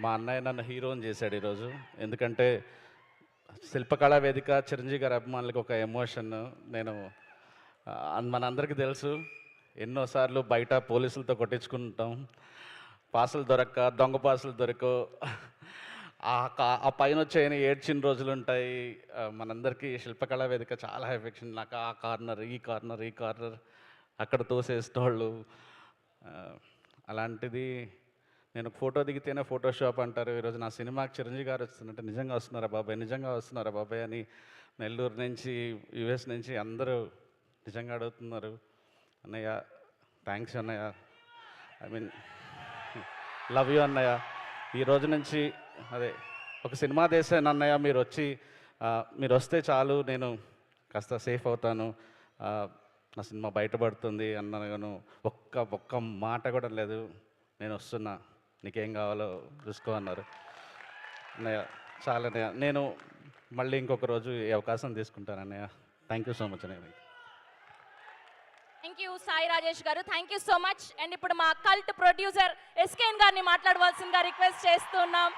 మా అన్నయ్య నన్ను హీరోని చేశాడు ఈరోజు. ఎందుకంటే శిల్పకళా వేదిక చిరంజీవి గారి అభిమానులకి ఒక ఎమోషన్. నేను మనందరికీ తెలుసు, ఎన్నోసార్లు బయట పోలీసులతో కొట్టించుకుంటాం. పాసులు దొరక్క, దొంగ పాసులు దొరకవు. ఆ పైన వచ్చాయని ఏడ్చిన రోజులు ఉంటాయి. మనందరికీ శిల్పకళా వేదిక చాలా ఎఫెక్షన్. నాకు ఆ కార్నర్, ఈ కార్నర్, ఈ కార్నర్ అక్కడ తోసేసేవాళ్ళు. అలాంటిది నేను ఫోటో దిగితేనే ఫోటోషాప్ అంటారు. ఈరోజు నా సినిమాకి చిరంజీవి గారు వస్తున్నట్టు, నిజంగా వస్తున్నారా బాబాయ్, నిజంగా వస్తున్నారా బాబాయ్ అని నెల్లూరు నుంచి, యుఎస్ నుంచి అందరూ నిజంగా అడుగుతున్నారు. అన్నయ్య థ్యాంక్స్ అన్నయ్య, ఐ మీన్ లవ్ యూ అన్నయ్య. ఈ రోజు నుంచి అదే ఒక సినిమా తీసాను అన్నయ్య, మీరు వస్తే చాలు, నేను కాస్త సేఫ్ అవుతాను, నా సినిమా బయటపడుతుంది అన్నాను. ఒక్క మాట కూడా లేదు. నేను వస్తున్నా, నీకేం కావాలో చూసుకో అన్నారు. అన్నయ్య చాలా అన్నయ్య, నేను మళ్ళీ ఇంకొక రోజు ఈ అవకాశం తీసుకుంటాను అన్నయ్య. థ్యాంక్ యూ సో మచ్ అన్నయ్య. థ్యాంక్ యూ సాయి రాజేష్ గారు, thank you so much. And ఇప్పుడు మా కల్ట్ ప్రొడ్యూసర్ ఎస్కేఎన్ గారిని మాట్లాడవలసిందిగా రిక్వెస్ట్ చేస్తున్నాం.